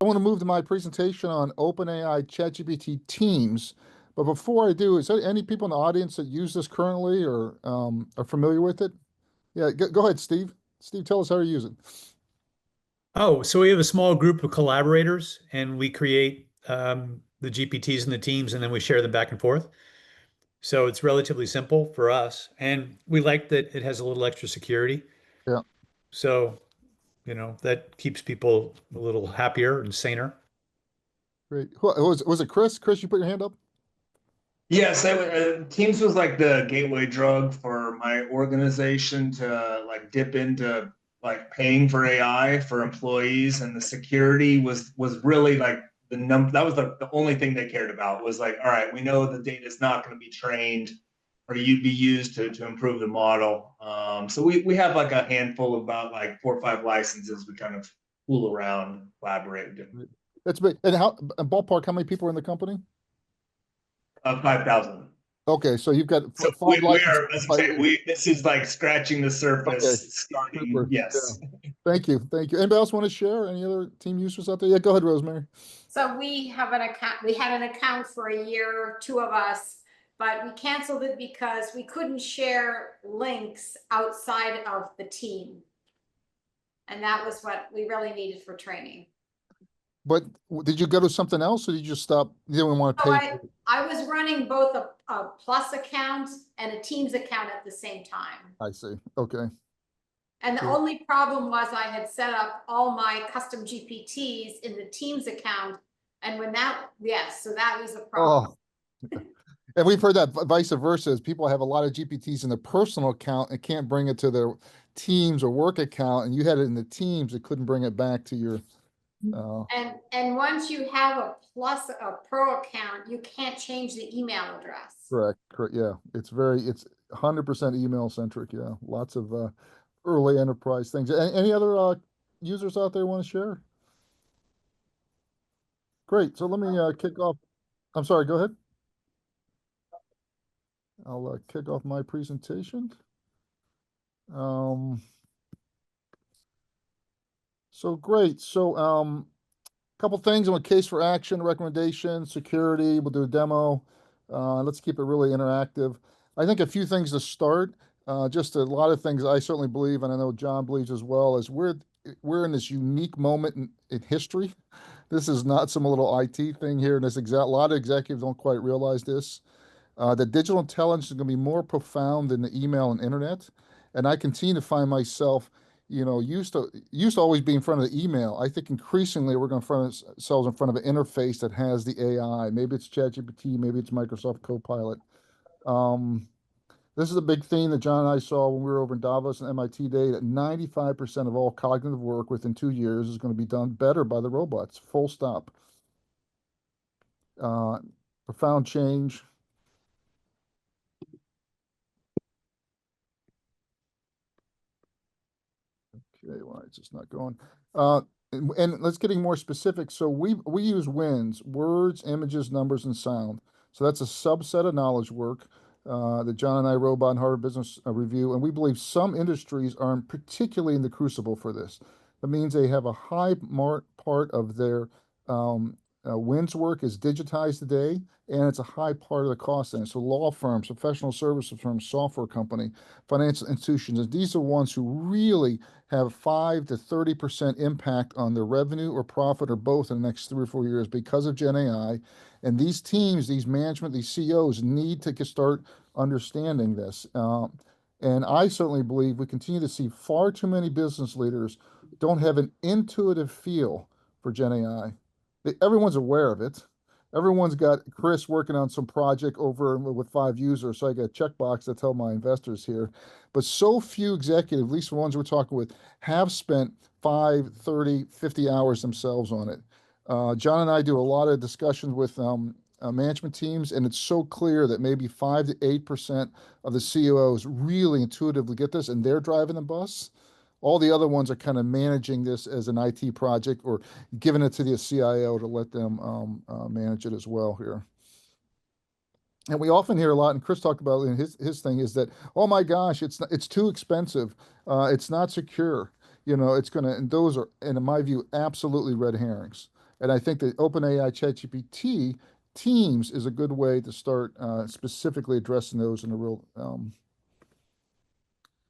want to move to my presentation on OpenAI ChatGPT Teams. But before I do, is there any people in the audience that use this currently or are familiar with it? Yeah, go ahead, Steve. Steve, tell us how you use it. Oh, so we have a small group of collaborators and we create the GPTs and the teams and then we share them back and forth. So it's relatively simple for us. And we like that it has a little extra security. Yeah, So, that keeps people a little happier and saner. great. Was it Chris? Chris, you put your hand up? Yes, Teams was like the gateway drug for my organization to like dip into like paying for AI for employees, and the security was really like that was the only thing they cared about was like, all right, we know the data is not going to be trained or you'd be used to improve the model. So we have like a handful of about like 4 or 5 licenses we kind of fool around, collaborate. That's big. And ballpark, how many people are in the company? 5,000. Okay, so you've got So five we licenses. are, as I say, this is like scratching the surface, Okay, starting. super. Yes. Yeah. Thank you. Thank you. Anybody else want to share? Any other team users out there? Yeah, go ahead, Rosemary. So we have an account. We had an account for a year, 2 of us, but we canceled it because we couldn't share links outside of the team. And that was what we really needed for training. But did you go to something else or did you just stop? You didn't want to So pay? I was running both a Plus account and a Teams account at the same time. I see. Okay. And the Cool. only problem was I had set up all my custom GPTs in the Teams account. And when yes, so that was a problem. Oh. And we've heard that vice versa, is people have a lot of GPTs in their personal account and can't bring it to their Teams or work account. And you had it in the Teams, it couldn't bring it back to your. And once you have a pro account, you can't change the email address. Correct. Yeah. It's 100% email centric. Yeah. Lots of early enterprise things. Any other users out there want to share? Great. So let me kick off. I'm sorry, go ahead. I'll kick off my presentation. So great. So a couple things on a case for action, recommendation, security. We'll do a demo. Let's keep it really interactive. I think a few things to start. Just a lot of things I certainly believe, and I know John believes as well, is we're in this unique moment in history. This is not some little IT thing here. And a lot of executives don't quite realize this. That digital intelligence is going to be more profound than the email and internet. And I continue to find myself, used to always be in front of the email. I think increasingly we're going to find ourselves in front of an interface that has the AI. Maybe it's ChatGPT, maybe it's Microsoft Copilot. This is a big theme that John and I saw when we were over in Davos and MIT Day, that 95% of all cognitive work within 2 years is going to be done better by the robots, full stop. Profound change. Okay, why it's just not going. And let's getting more specific. So we use WINS, words, images, numbers, and sound. So that's a subset of knowledge work that John and I wrote about in Harvard Business Review. And we believe some industries are particularly in the crucible for this. That means they have a high part of their WINS work is digitized today, and it's a high part of the cost center. So law firms, professional services firms, software company, financial institutions, and these are ones who really have 5 to 30% impact on their revenue or profit or both in the next 3 or 4 years because of Gen AI. And these teams, these management, these CEOs need to start understanding this. And I certainly believe we continue to see far too many business leaders don't have an intuitive feel for Gen AI. Everyone's aware of it. Everyone's got Chris working on some project over with 5 users, so I got a checkbox to tell my investors here. But so few executives, at least the ones we're talking with, have spent 5, 30, 50 hours themselves on it. John and I do a lot of discussions with management teams, and it's so clear that maybe 5 to 8% of the CEOs really intuitively get this, and they're driving the bus. All the other ones are kind of managing this as an IT project or giving it to the CIO to let them manage it as well here. And we often hear a lot, and Chris talked about in his thing, is that, oh my gosh, it's too expensive. It's not secure. And those are, and in my view, absolutely red herrings. And I think that OpenAI ChatGPT Teams is a good way to start specifically addressing those in a real.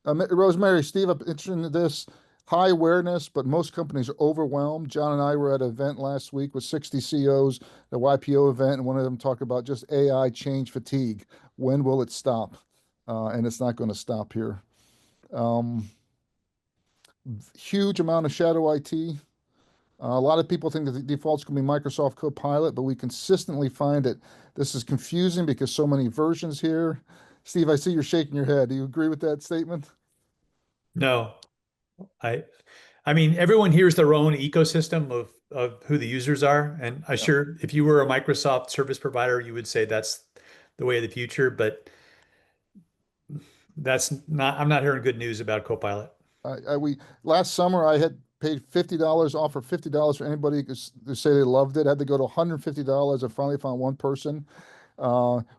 Rosemary, Steve, I'm interested in this. High awareness, but most companies are overwhelmed. John and I were at an event last week with 60 CEOs, the YPO event, and one of them talked about just AI change fatigue. When will it stop? And it's not going to stop here. Huge amount of shadow IT. A lot of people think that the default's going to be Microsoft Copilot, but we consistently find that this is confusing because so many versions here. Steve, I see you're shaking your head. Do you agree with that statement? No, I mean, everyone here's their own ecosystem of who the users are. And I sure, if you were a Microsoft service provider, you would say that's the way of the future, but I'm not hearing good news about Copilot. We last summer I had paid $50, offer $50 for anybody to say they loved it. I had to go to $150. I finally found one person.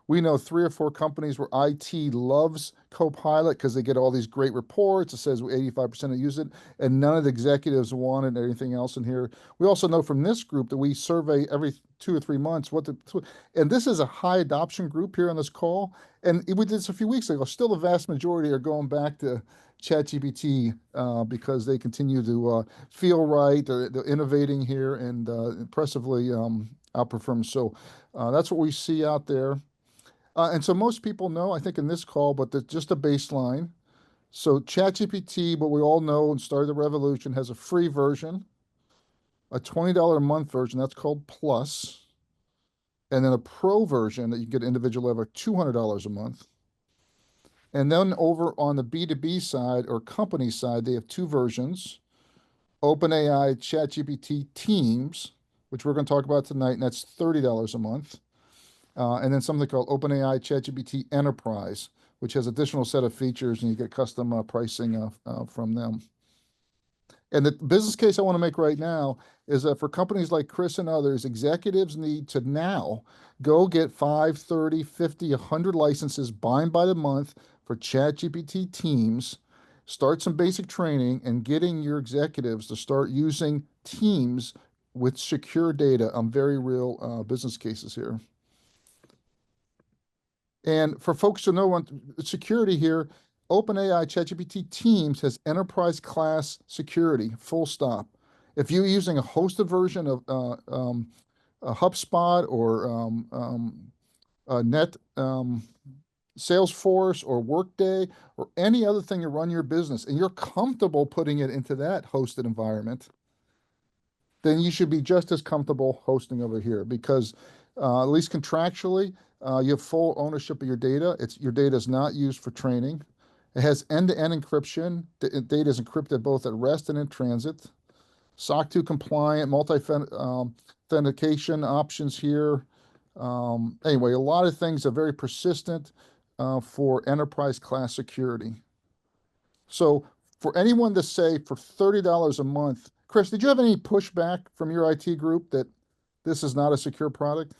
We know 3 or 4 companies where IT loves Copilot because they get all these great reports. It says 85% use it, and none of the executives wanted anything else in here. We also know from this group that we survey every 2 or 3 months and this is a high adoption group here on this call. And we did this a few weeks ago. Still, the vast majority are going back to ChatGPT because they continue to feel right. They're innovating here and impressively outperform. So that's what we see out there. And so most people know, I think, in this call, but just a baseline. So ChatGPT, what we all know and started the revolution, has a free version, a $20 a month version, that's called Plus, and then a pro version that you get individual level, $200 a month. And then over on the B2B side or company side, they have 2 versions, OpenAI ChatGPT Teams, which we're going to talk about tonight, and that's $30 a month. And then something called OpenAI ChatGPT Enterprise, which has additional set of features, and you get custom pricing from them. And the business case I want to make right now is that for companies like Chris and others, executives need to now go get 5, 30, 50, 100 licenses, buy them by the month for ChatGPT Teams, start some basic training, and getting your executives to start using Teams with secure data on very real business cases here. And for folks to know on security here, OpenAI ChatGPT Teams has enterprise class security, full stop. If you're using a hosted version of a HubSpot or Net Salesforce or Workday or any other thing to run your business, and you're comfortable putting it into that hosted environment, then you should be just as comfortable hosting over here because at least contractually, you have full ownership of your data. Your data is not used for training. It has end-to-end encryption. Data is encrypted both at rest and in transit. SOC 2 compliant, multi-authentication options here. Anyway, a lot of things are very persistent for enterprise class security. So for anyone to say for $30 a month, Chris, did you have any pushback from your IT group that this is not a secure product?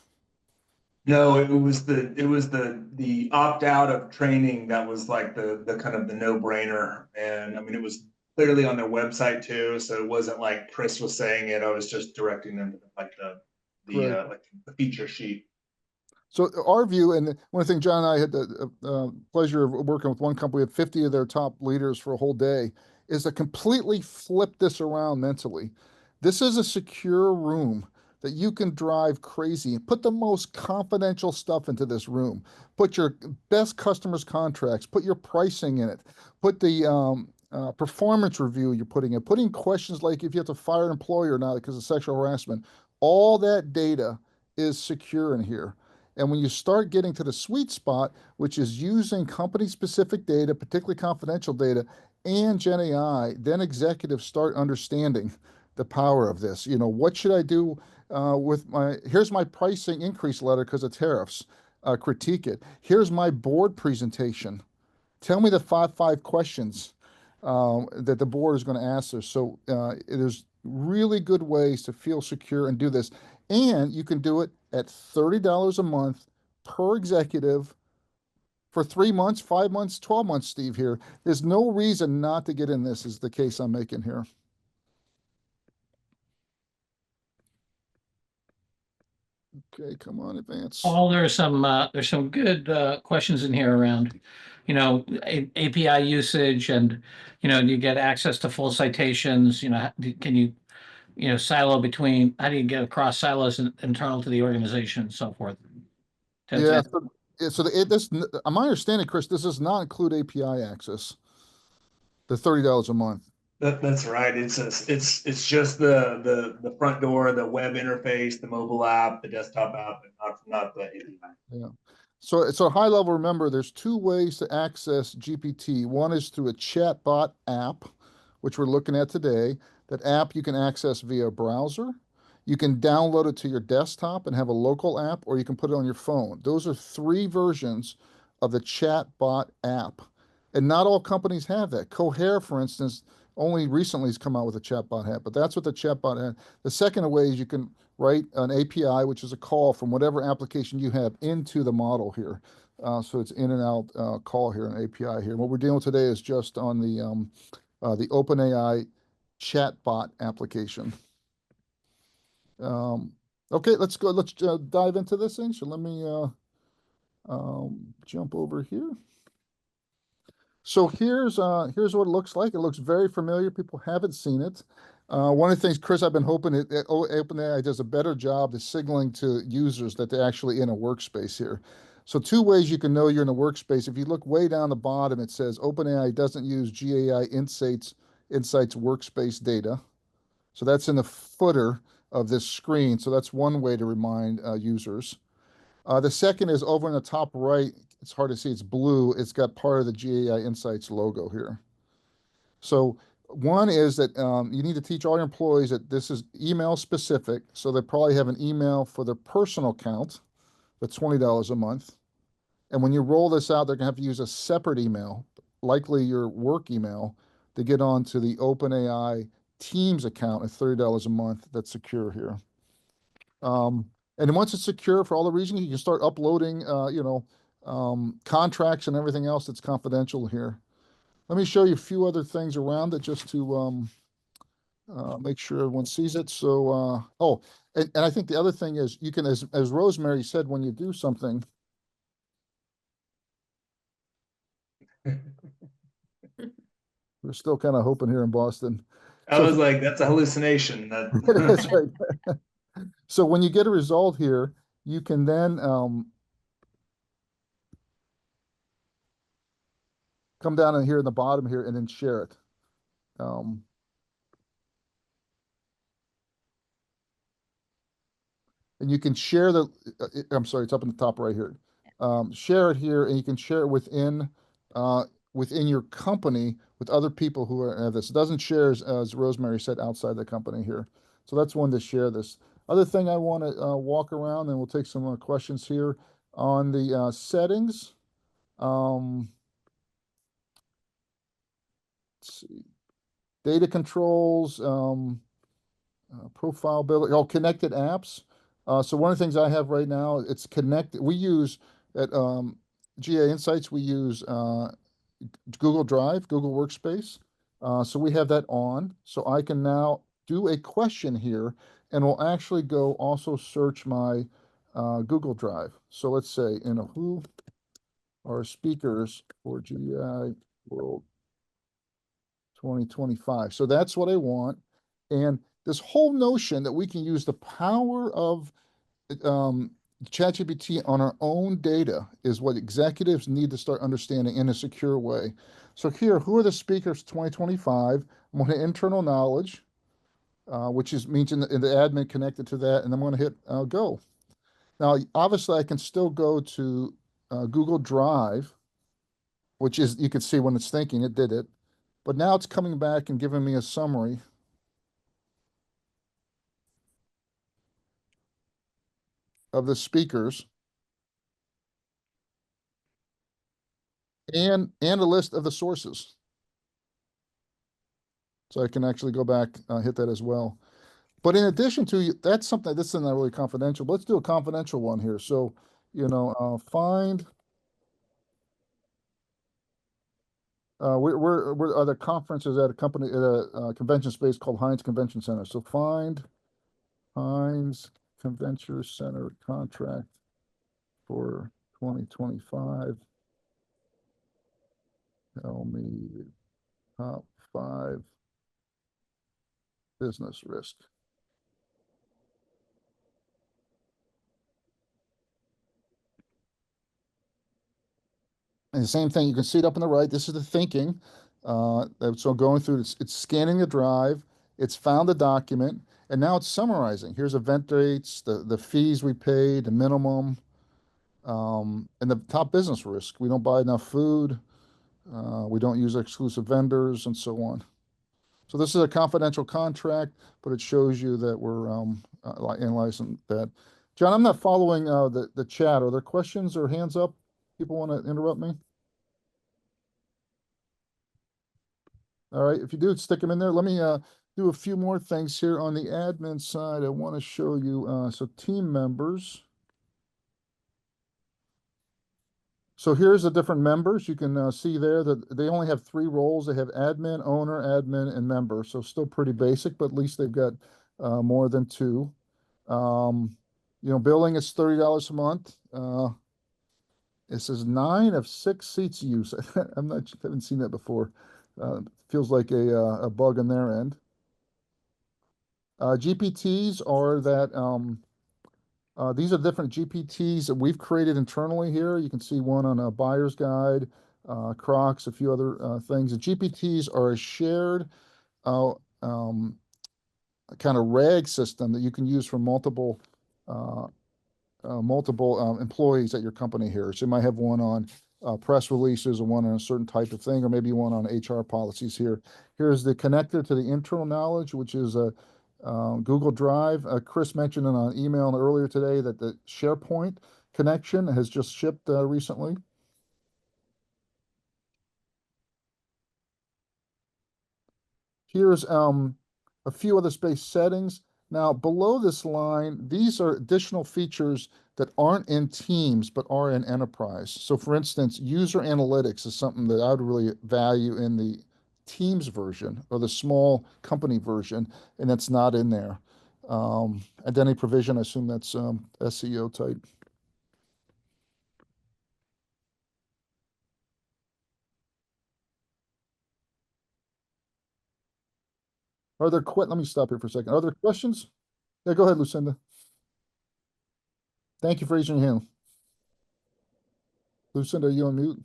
No, it was the opt out of training that was like the kind of the no-brainer. And I mean, it was clearly on their website too. So it wasn't like Chris was saying it. I was just directing them to like the feature sheet. So our view, and one thing John and I had the pleasure of working with one company, we had 50 of their top leaders for a whole day, is to completely flip this around mentally. This is a secure room that you can drive crazy and put the most confidential stuff into this room. Put your best customers' contracts, put your pricing in it, put the performance review you're putting in, putting questions like if you have to fire an employee or not because of sexual harassment. All that data is secure in here. And when you start getting to the sweet spot, which is using company-specific data, particularly confidential data, and Gen AI, then executives start understanding the power of this. What should I do here's my pricing increase letter because of tariffs. Critique it. Here's my board presentation. Tell me the five questions that the board is going to ask us. So there's really good ways to feel secure and do this. And you can do it at $30 a month per executive for 3 months, 5 months, 12 months, Steve, here. There's no reason not to get in this is the case I'm making here. Okay, come on, advance. Paul, there's some good questions in here around, API usage and, do you get access to full citations? Can you, silo between, how do you get across silos internal to the organization and so forth? Yeah, this, my understanding, Chris, this does not include API access. The $30 a month. That's right. It's just the front door, the web interface, the mobile app, the desktop app, but not the API. Yeah. So high level, remember, there's two ways to access GPT. One is through a chatbot app, which we're looking at today. That app you can access via browser. You can download it to your desktop and have a local app, or you can put it on your phone. Those are three versions of the chatbot app. And not all companies have that. Cohere, for instance, only recently has come out with a chatbot app, but that's what the chatbot app. The second way is you can write an API, which is a call from whatever application you have into the model here. So it's in and out call here, an API here. What we're dealing with today is just on the OpenAI chatbot application. Okay, let's go. Let's dive into this thing. So let me jump over here. So here's what it looks like. It looks very familiar. People haven't seen it. One of the things, Chris, I've been hoping that OpenAI does a better job of signaling to users that they're actually in a workspace here. So two ways you can know you're in a workspace. If you look way down the bottom, it says OpenAI doesn't use GAI Insights workspace data. So that's in the footer of this screen. So that's one way to remind users. The second is over in the top right. It's hard to see. It's blue. It's got part of the GAI Insights logo here. So one is that you need to teach all your employees that this is email specific. So they probably have an email for their personal account that's $20 a month. And when you roll this out, they're going to have to use a separate email, likely your work email, to get onto the OpenAI Teams account at $30 a month that's secure here. And once it's secure for all the reasons, you can start uploading, contracts and everything else that's confidential here. Let me show you a few other things around it just to make sure everyone sees it. So, and I think the other thing is you can, as Rosemary said, when you do something. We're still kind of hoping here in Boston. I was like, that's a hallucination. That's right. So when you get a result here, you can then come down in here in the bottom here and then share it. And you can share I'm sorry, it's up in the top right here. Share it here, and you can share it within your company with other people who have this. It doesn't share, as Rosemary said, outside the company here. So that's one to share this. Other thing I want to walk around, and we'll take some questions here on the settings. Let's see. Data controls, profile builder, connected apps. So one of the things I have right now, it's connected. We use at GAI Insights, we use Google Drive, Google Workspace. So we have that on. So I can now do a question here, and we'll actually go also search my Google Drive. So let's say, who are speakers for GAI World 2025? So that's what I want. And this whole notion that we can use the power of ChatGPT on our own data is what executives need to start understanding in a secure way. So here, who are the speakers 2025? I'm going to internal knowledge, which means in the admin connected to that, and I'm going to hit go. Now, obviously, I can still go to Google Drive, which is, you can see when it's thinking, it did it. But now it's coming back and giving me a summary of the speakers and a list of the sources. So I can actually go back, hit that as well. But in addition to that's something, this is not really confidential, but let's do a confidential one here. So, find, we're at a conferences at a company, at a convention space called Heinz Convention Center. So find Heinz convention center contract for 2025. Tell me the top 5 business risk. And the same thing, you can see it up on the right. This is the thinking. So going through, it's scanning the drive, it's found the document, and now it's summarizing. Here's event dates, the fees we paid, the minimum, and the top business risk. We don't buy enough food, we don't use exclusive vendors, and so on. So this is a confidential contract, but it shows you that we're analyzing that. John, I'm not following the chat. Are there questions or hands up? People want to interrupt me? All right, if you do, stick them in there. Let me do a few more things here on the admin side. I want to show you, so team members. So here's the different members. You can see there that they only have 3 roles. They have admin, owner, admin, and member. So still pretty basic, but at least they've got more than 2. Billing is $30 a month. It says 9 of 6 seats use. Haven't seen that before. Feels like a bug on their end. GPTs are that these are different GPTs that we've created internally here. You can see one on a buyer's guide, Crocs, a few other things. The GPTs are a shared kind of RAG system that you can use for multiple employees at your company here. So you might have one on press releases, or one on a certain type of thing, or maybe one on HR policies here. Here's the connector to the internal knowledge, which is a Google Drive. Chris mentioned in an email earlier today that the SharePoint connection has just shipped recently. Here's a few other space settings. Now, below this line, these are additional features that aren't in Teams, but are in Enterprise. So for instance, user analytics is something that I would really value in the Teams version or the small company version, and that's not in there. Identity provision, I assume that's SEO type. Let me stop here for a second. Are there questions? Yeah, go ahead, Lucinda. Thank you for raising your hand. Lucinda, are you on mute?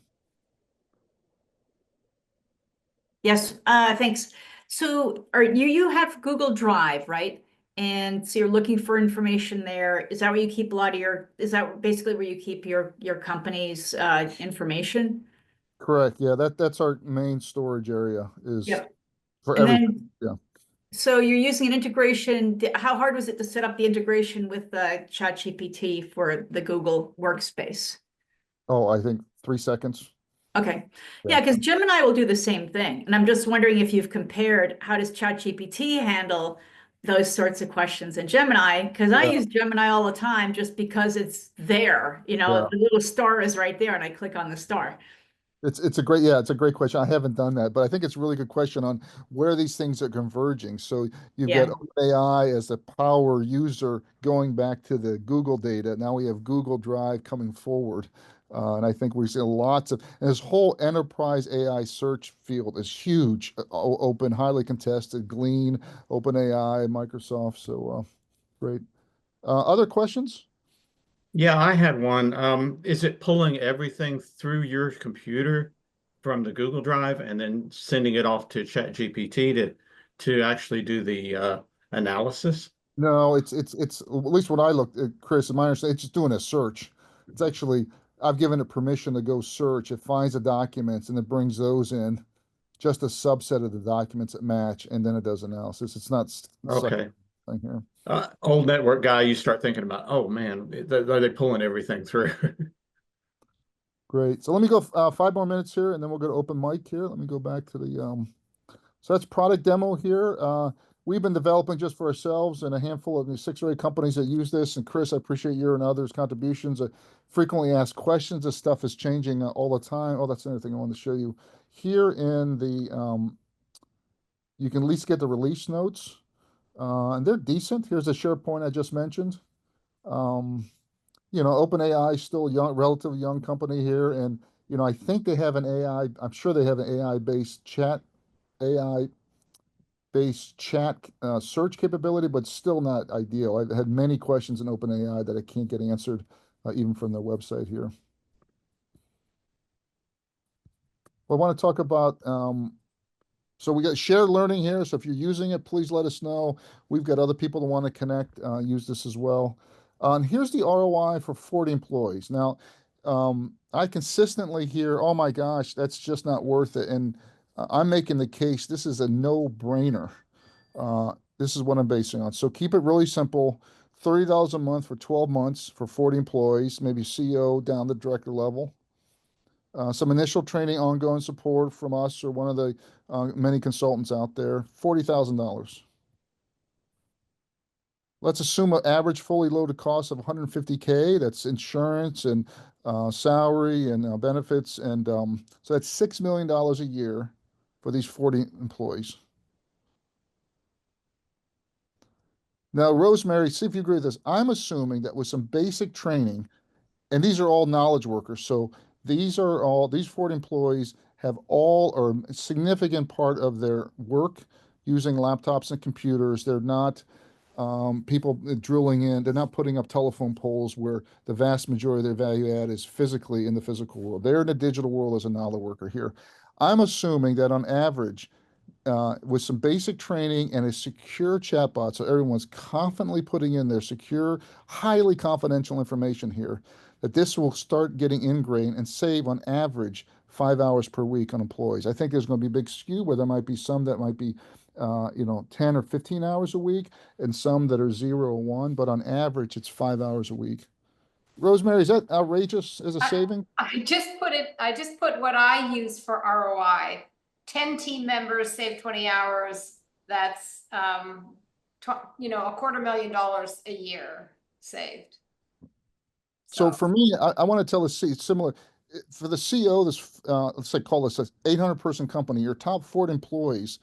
Yes, thanks. So you have Google Drive, right? And so you're looking for information there. Is that where you keep a lot of is that basically where you keep your company's information? Correct. Yeah, that's our main storage area is Yep. for And everything. then, Yeah. so you're using an integration. How hard was it to set up the integration with ChatGPT for the Google Workspace? Oh, I think 3 seconds. Okay. Yeah. Yeah, because Gemini will do the same thing. And I'm just wondering if you've compared how does ChatGPT handle those sorts of questions in Gemini? Because I Yeah. use Gemini all the time just because it's there. Yeah. The little star is right there and I click on the star. It's a great question. I haven't done that, but I think it's a really good question on where these things are converging. So you've Yeah. got AI as a power user going back to the Google data. Now we have Google Drive coming forward. And I think we're seeing lots of, and this whole enterprise AI search field is huge, open, highly contested, Glean, OpenAI, Microsoft. So great. Other questions? Yeah, I had one. Is it pulling everything through your computer from the Google Drive and then sending it off to ChatGPT to actually do the analysis? No, it's at least when I looked at Chris, in my understanding, it's just doing a search. It's actually I've given it permission to go search. It finds the documents and it brings those in, just a subset of the documents that match, and then it does analysis. It's not Okay. thing here. Old network guy, you start thinking about, oh man, are they pulling everything through? Great. So let me go 5 more minutes here, and then we'll go to open mic here. Let me go back to the So that's product demo here. We've been developing just for ourselves and a handful of 6 or 8 companies that use this. And Chris, I appreciate your and others' contributions. Frequently asked questions. This stuff is changing all the time. Oh, that's another thing I wanted to show you. Here in the, you can at least get the release notes. And they're decent. Here's the SharePoint I just mentioned. You know, OpenAI is still a young, relatively young company here, and you know, I think they have an AI. I'm sure they have an AI based chat search capability, but still not ideal. I've had many questions in OpenAI that I can't get answered, even from their website here. Well, I want to talk about so we got shared learning here. So if you're using it, please let us know. We've got other people that want to connect, use this as well. And here's the ROI for 40 employees. Now, I consistently hear, oh my gosh, that's just not worth it. And I'm making the case this is a no-brainer. This is what I'm basing on. So keep it really simple. $30 a month for 12 months for 40 employees, maybe CEO down the director level. Some initial training, ongoing support from us or one of the many consultants out there, $40,000. Let's assume an average fully loaded cost of 150K. That's insurance and salary and benefits. And so that's $6 million a year for these 40 employees. Now, Rosemary, see if you agree with this. I'm assuming that with some basic training, and these are all knowledge workers. So these 40 employees have all or a significant part of their work using laptops and computers. They're not people drilling in. They're not putting up telephone poles where the vast majority of their value add is physically in the physical world. They're in the digital world as a knowledge worker here. I'm assuming that on average, with some basic training and a secure chatbot, so everyone's confidently putting in their secure, highly confidential information here, that this will start getting ingrained and save on average 5 hours per week on employees. I think there's going to be a big skew where there might be some that might be, 10 or 15 hours a week, and some that are 0 or 1, but on average, it's 5 hours a week. Rosemary, is that outrageous as a saving? I just put what I use for ROI. 10 team members save 20 hours. That's, $250,000 a year saved. So for me, I want to tell a similar for the CEO, this let's say call this an 800-person company, your top 40 employees,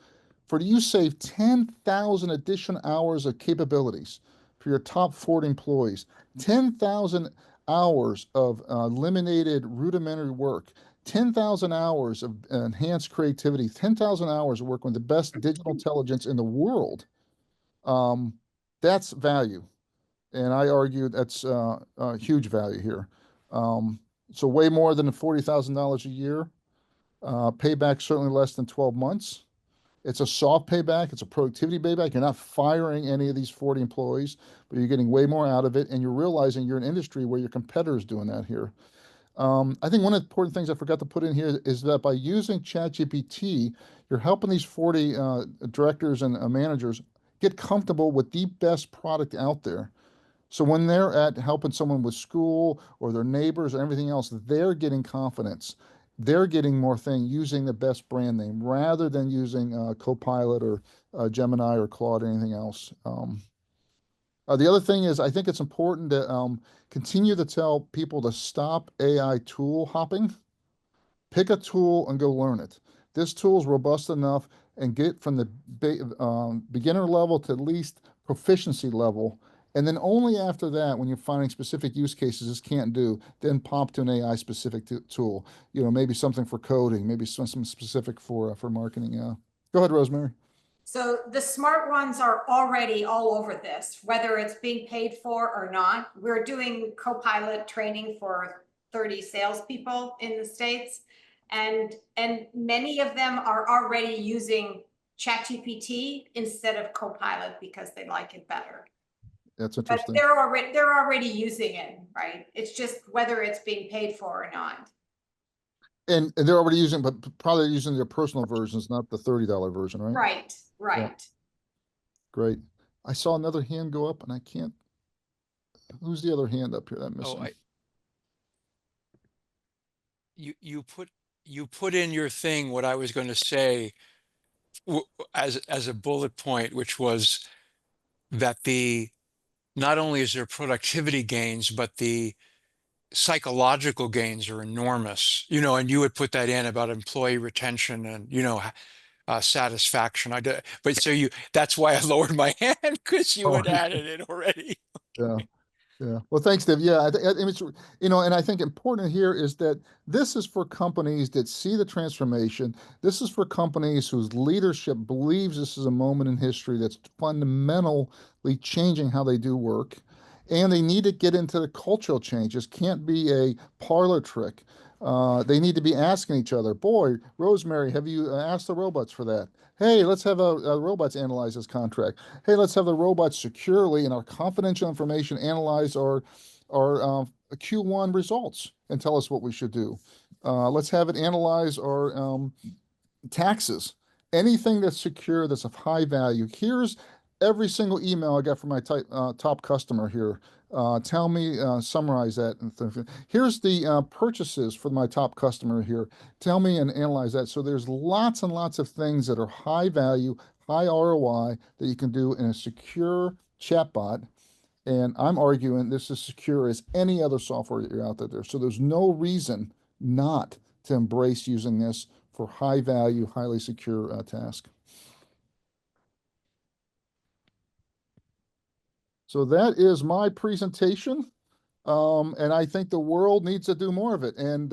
for you save 10,000 additional hours of capabilities for your top 40 employees, 10,000 hours of eliminated rudimentary work, 10,000 hours of enhanced creativity, 10,000 hours of working with the best digital intelligence in the world. That's value. And I argue that's a huge value here. So way more than $40,000 a year. Payback certainly less than 12 months. It's a soft payback. It's a productivity payback. You're not firing any of these 40 employees, but you're getting way more out of it. And you're realizing you're in an industry where your competitors doing that here. I think one of the important things I forgot to put in here is that by using ChatGPT, you're helping these 40 directors and managers get comfortable with the best product out there. So when they're at helping someone with school or their neighbors or everything else, they're getting confidence. They're getting more thing using the best brand name rather than using Copilot or Gemini or Claude or anything else. The other thing is, I think it's important to continue to tell people to stop AI tool hopping. Pick a tool and go learn it. This tool is robust enough and get from the beginner level to at least proficiency level. And then only after that, when you're finding specific use cases this can't do, then pop to an AI specific tool. Maybe something for coding, maybe something specific for marketing. Go ahead, Rosemary. So the smart ones are already all over this, whether it's being paid for or not. We're doing Copilot training for 30 salespeople in the States, and many of them are already using ChatGPT instead of Copilot because they like it better. That's But interesting. they're already using it, right? It's just whether it's being paid for or not. And they're already using, but probably using their personal versions, not the $30 version, right? Right, right. Yeah. Great. I saw another hand go up and I can't. Who's the other hand up here that I'm missing? You put in your thing what I was going to say as a bullet point, which was that not only is there productivity gains, but the psychological gains are enormous, and you would put that in about employee retention and, satisfaction. But that's why I lowered my hand because you had added it already. Yeah. Yeah. Well, thanks, Dave. Yeah, it's, and I think important here is that this is for companies that see the transformation. This is for companies whose leadership believes this is a moment in history that's fundamentally changing how they do work. And they need to get into the cultural changes. Can't be a parlor trick. They need to be asking each other, boy, Rosemary, have you asked the robots for that? Hey, let's have a robots analyze this contract. Hey, let's have the robots securely and our confidential information analyze our Q1 results and tell us what we should do. Let's have it analyze our taxes, anything that's secure, that's of high value. Here's every single email I got from my top customer here. Tell me, summarize that. Here's the purchases for my top customer here. Tell me and analyze that. So there's lots and lots of things that are high value, high ROI that you can do in a secure chatbot. And I'm arguing this is secure as any other software that you're out there. So there's no reason not to embrace using this for high value, highly secure task. So that is my presentation. And I think the world needs to do more of it. And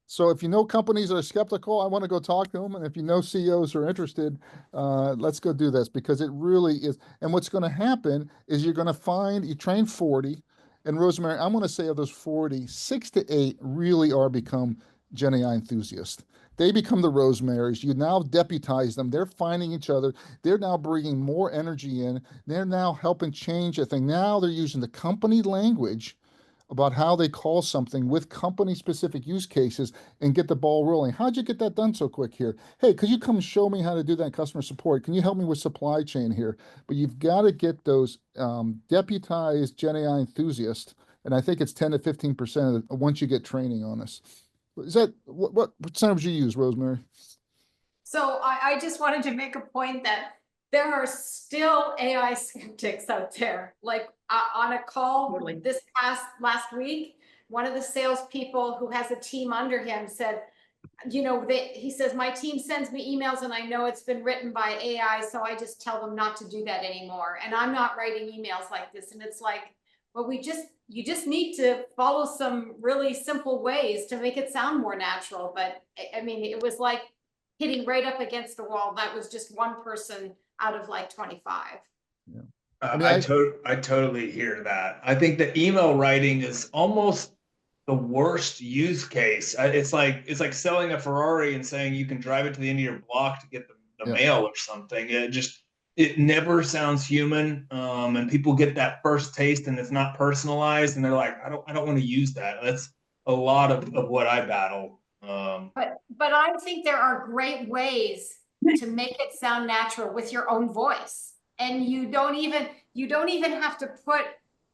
so if you know companies that are skeptical, I want to go talk to them. And if you know CEOs who are interested, let's go do this because it really is. And what's going to happen is you're going to find, you train 40. And Rosemary, I'm going to say of those 40, 6 to 8 really are become Gen AI enthusiasts. They become the Rosemarys. You now deputize them. They're finding each other. They're now bringing more energy in. They're now helping change a thing. Now they're using the company language about how they call something with company specific use cases and get the ball rolling. How'd you get that done so quick here? Hey, could you come show me how to do that in customer support? Can you help me with supply chain here? But you've got to get those deputized Gen AI enthusiasts. And I think it's 10 to 15% once you get training on this. Is that what percentage you use, Rosemary? So I just wanted to make a point that there are still AI skeptics out there. Like on a call Totally. this last week, one of the salespeople who has a team under him said, he says, my team sends me emails and I know it's been written by AI, so I just tell them not to do that anymore. And I'm not writing emails like this. And it's like, well, you just need to follow some really simple ways to make it sound more natural. But I mean, it was like hitting right up against the wall. That was just one person out of like 25. Yeah. I totally hear that. I think the email writing is almost the worst use case. It's like selling a Ferrari and saying you can drive it to the end of your block to get the mail or something. It never sounds human, and people get that first taste and it's not personalized, and they're like, I don't want to use that. That's a lot of what I battle. But I think there are great ways to make it sound natural with your own voice, and you don't even have to put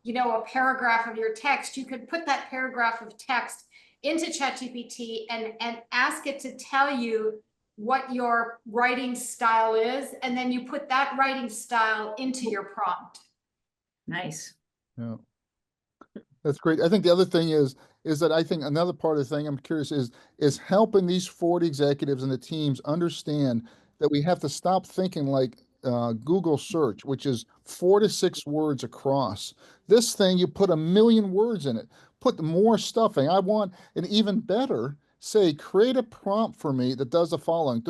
a paragraph of your text. You could put that paragraph of text into ChatGPT and ask it to tell you what your writing style is, and then you put that writing style into your prompt. Nice. Yeah. That's great. I think the other thing is that I think another part of the thing I'm curious is helping these 40 executives and the teams understand that we have to stop thinking like Google search, which is 4 to 6 words across. This thing, you put 1,000,000 words in it, put more stuffing. I want an even better, say, create a prompt for me that does the following.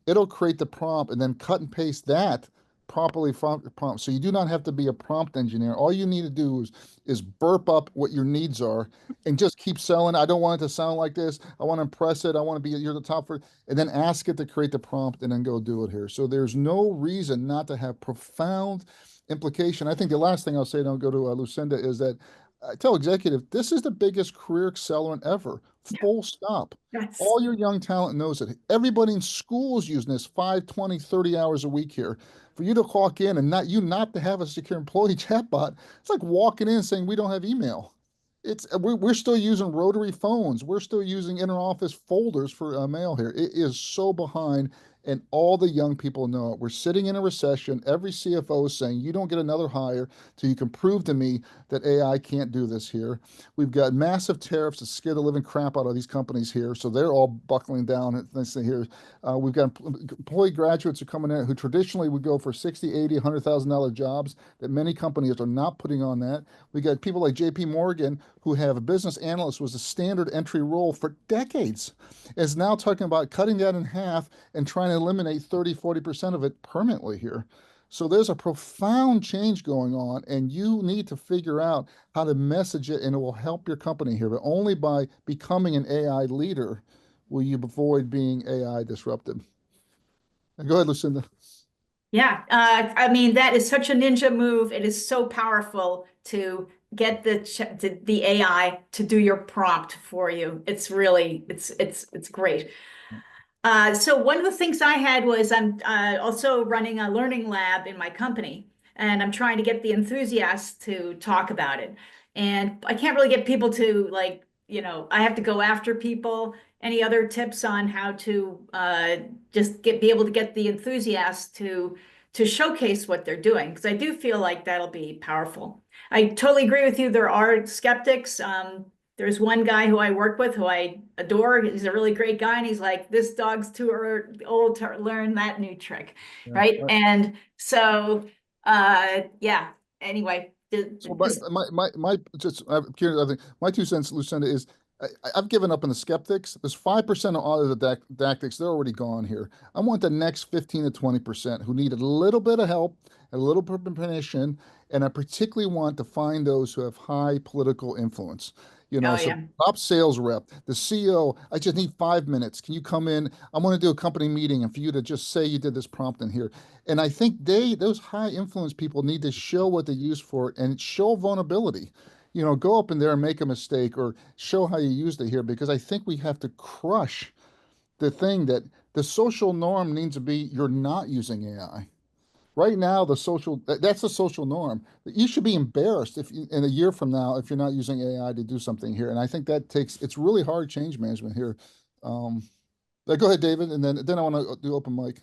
It'll create the prompt and then cut and paste that properly prompt. So you do not have to be a prompt engineer. All you need to do is burp up what your needs are and just keep selling. I don't want it to sound like this. I want to impress it. I want to be, you're the top for, and then ask it to create the prompt and then go do it here. So there's no reason not to have profound implication. I think the last thing I'll say, and I'll go to Lucinda, is that I tell executive, this is the biggest career accelerant ever. Full stop. Yes. All your young talent knows it. Everybody in school is using this 5, 20, 30 hours a week here. For you to clock in and not to have a secure employee chatbot, it's like walking in saying we don't have email. We're still using rotary phones. We're still using interoffice folders for mail here. It is so behind, and all the young people know it. We're sitting in a recession. Every CFO is saying, you don't get another hire till you can prove to me that AI can't do this here. We've got massive tariffs that scare the living crap out of these companies here, so they're all buckling down. This thing here, we've got employee graduates are coming in who traditionally would go for 60, 80, $100,000 jobs that many companies are not putting on that. We got people like JP Morgan who have a business analyst was a standard entry role for decades, is now talking about cutting that in half and trying to eliminate 30, 40% of it permanently here. So there's a profound change going on, and you need to figure out how to message it, and it will help your company here. But only by becoming an AI leader will you avoid being AI disrupted. Go ahead, Lucinda. Yeah, I mean, that is such a ninja move. It is so powerful to get the AI to do your prompt for you. It's really, it's great. So one of the things I had was I'm also running a learning lab in my company, and I'm trying to get the enthusiasts to talk about it. And I can't really get people to like, I have to go after people. Any other tips on how to just be able to get the enthusiasts to showcase what they're doing? Because I do feel like that'll be powerful. I totally agree with you. There are skeptics. There's one guy who I work with who I adore. He's a really great guy, and he's like, "This dog's too old to learn that new trick," Yeah. right? And so, yeah. Anyway, So my just I'm curious. I think my 2 cents, Lucinda, is I've given up on the skeptics. There's 5% of all of the tactics. They're already gone here. I want the next 15 to 20% who need a little bit of help, a little bit of permission, and I particularly want to find those who have high political influence. oh So yeah, top sales rep, the CEO, I just need 5 minutes. Can you come in? I want to do a company meeting and for you to just say you did this prompt in here. And I think those high influence people need to show what they use for it and show vulnerability. Go up in there and make a mistake or show how you used it here, because I think we have to crush the thing that the social norm needs to be you're not using AI. Right now, that's the social norm. You should be embarrassed if in a year from now, if you're not using AI to do something here. And I think it's really hard change management here. Go ahead, David, and then I want to do open mic.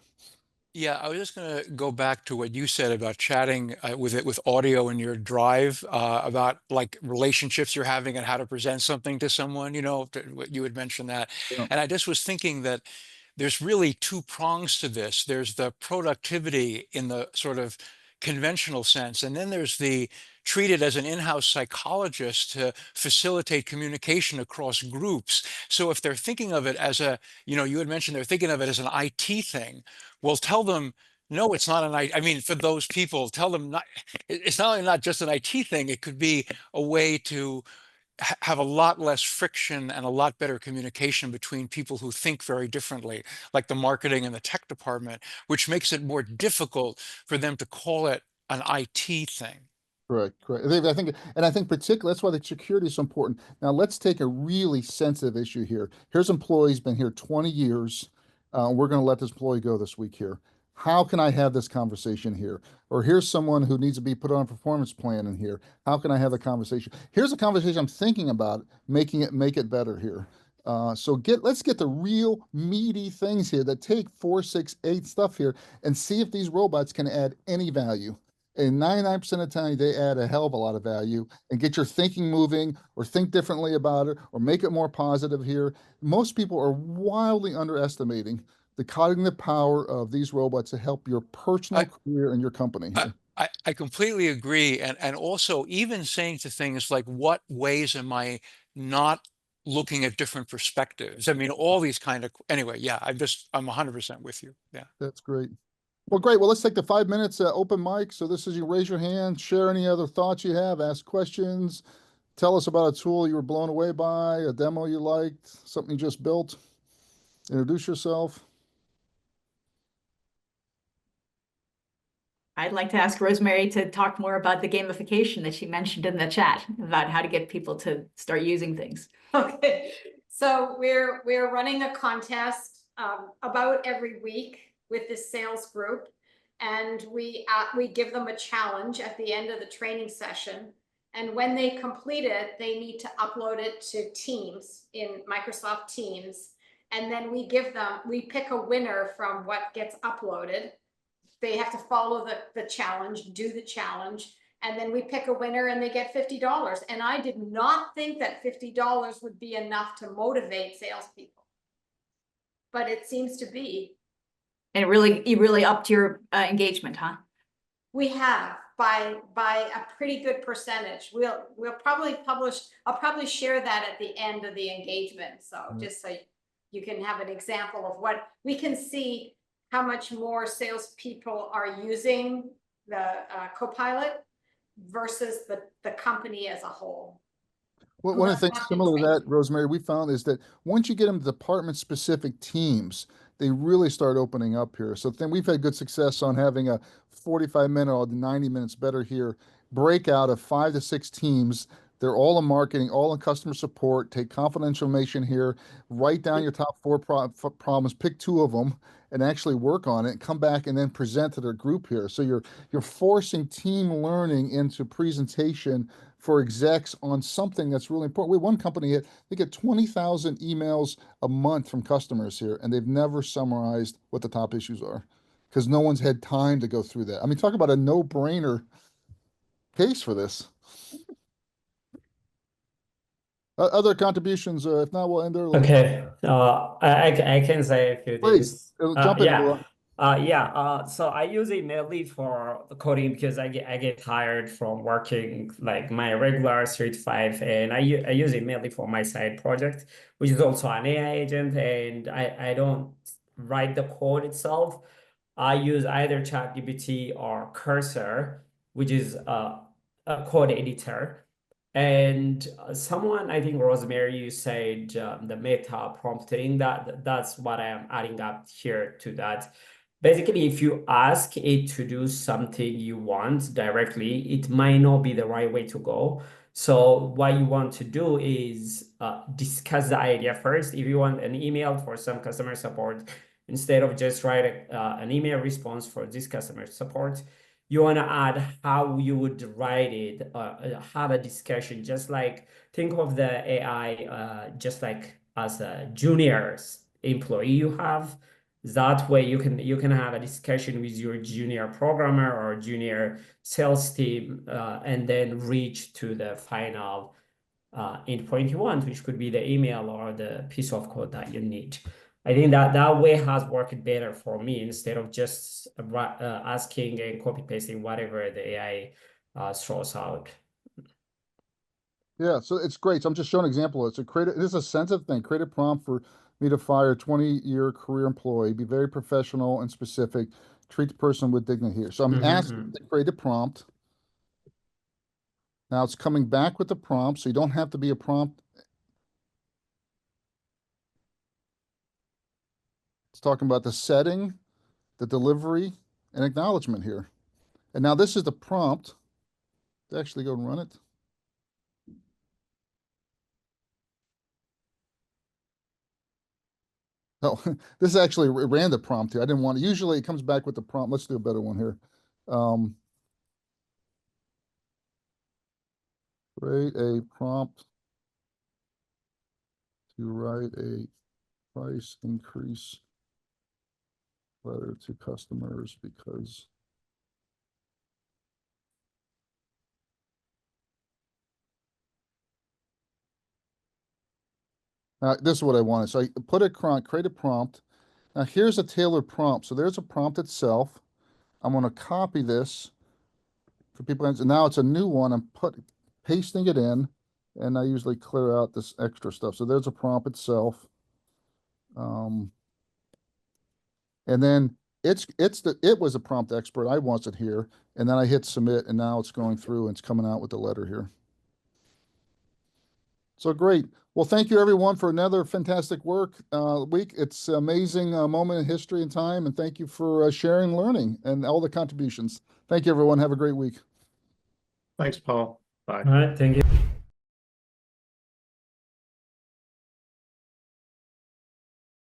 Yeah, I was just going to go back to what you said about chatting with audio in your drive, about like relationships you're having and how to present something to someone, what you had mentioned that. Yeah. And I just was thinking that there's really two prongs to this. There's the productivity in the sort of conventional sense, and then there's the treated as an in-house psychologist to facilitate communication across groups. So if they're thinking of it as you had mentioned they're thinking of it as an IT thing. Well, tell them, no, it's not I mean, for those people, tell them it's not only not just an IT thing, it could be a way to have a lot less friction and a lot better communication between people who think very differently, like the marketing and the tech department, which makes it more difficult for them to call it an IT thing. Correct, correct. I think particularly that's why the security is so important. Now let's take a really sensitive issue here. Here's employee's been here 20 years. We're going to let this employee go this week here. How can I have this conversation here? Or here's someone who needs to be put on a performance plan in here. How can I have a conversation? Here's a conversation I'm thinking about make it better here. Let's get the real meaty things here that take 4, 6, 8 stuff here and see if these robots can add any value. And 99% of the time, they add a hell of a lot of value and get your thinking moving or think differently about it or make it more positive here. Most people are wildly underestimating the cognitive power of these robots to help your personal I, career and your company I, here. I completely agree. And also even saying to things like, what ways am I not looking at different perspectives? I mean, all these anyway, yeah, I'm 100% with you. Yeah. That's great. Well, great. Well, let's take the 5 minutes open mic. So this is you raise your hand, share any other thoughts you have, ask questions, tell us about a tool you were blown away by, a demo you liked, something you just built. Introduce yourself. I'd like to ask Rosemary to talk more about the gamification that she mentioned in the chat about how to get people to start using things. Okay, so we're running a contest about every week with this sales group, and we give them a challenge at the end of the training session. And when they complete it, they need to upload it to Teams in Microsoft Teams. and then we pick a winner from what gets uploaded. They have to follow the challenge, do the challenge, and then we pick a winner and they get $50. And I did not think that $50 would be enough to motivate salespeople, but it seems to be. And you really upped your engagement, huh? We have by a pretty good percentage. We'll probably I'll probably share that at the end of the engagement. So just so you can have an example of what we can see, how much more salespeople are using the Copilot versus the company as a whole. Well, one of the things similar to that, Rosemary, we found is that once you get them to department-specific teams, they really start opening up here. So then we've had good success on having a 45-minute or 90 minutes better here breakout of 5 to 6 teams. They're all in marketing, all in customer support. Take confidential information here, write down your top 4 problems, pick 2 of them, and actually work on it, and come back and then present to their group here. So you're forcing team learning into presentation for execs on something that's really important. We had one company, they get 20,000 emails a month from customers here, and they've never summarized what the top issues are because no one's had time to go through that. I mean, talk about a no-brainer case for this. Other contributions, if not, we'll end early. Okay, I can say a few Please, things. jump in. So I use it mainly for the coding because I get tired from working like my regular 3 to 5, and I use it mainly for my side project, which is also an AI agent, and I don't write the code itself. I use either ChatGPT or Cursor, which is a code editor. And someone, I think Rosemary, you said the meta prompting, that's what I am adding up here to that. Basically, if you ask it to do something you want directly, it might not be the right way to go. So what you want to do is discuss the idea first. If you want an email for some customer support, instead of just write an email response for this customer support, you want to add how you would write it, have a discussion, just like think of the AI just like as a junior employee you have. That way you can have a discussion with your junior programmer or junior sales team, and then reach to the final endpoint you want, which could be the email or the piece of code that you need. I think that way has worked better for me instead of just asking and copy pasting whatever the AI throws out. Yeah, so it's great. So I'm just showing an example. This is a sensitive thing. Create a prompt for me to fire a 20-year career employee. Be very professional and specific. Treat the person with dignity here. So I'm asking to create a prompt. Now it's coming back with the prompt, so you don't have to be a prompt. It's talking about the setting, the delivery, and acknowledgement here. And now this is the prompt to actually go and run it. Oh, this is actually ran the prompt here. I didn't want to. Usually it comes back with the prompt. Let's do a better one here. Create a prompt to write a price increase letter to customers because this is what I wanted. So I create a prompt. Now here's a tailored prompt. So there's a prompt itself. I'm going to copy this for people. And now it's a new one. I'm pasting it in, and I usually clear out this extra stuff. So there's a prompt itself. And then it was a prompt expert. I want it here, and then I hit submit, and now it's going through and it's coming out with the letter here. So great. Well, thank you everyone for another fantastic week. It's an amazing moment in history and time, and thank you for sharing, learning, and all the contributions. Thank you, everyone. Have a great week. Thanks, Paul. Bye. All right, thank you.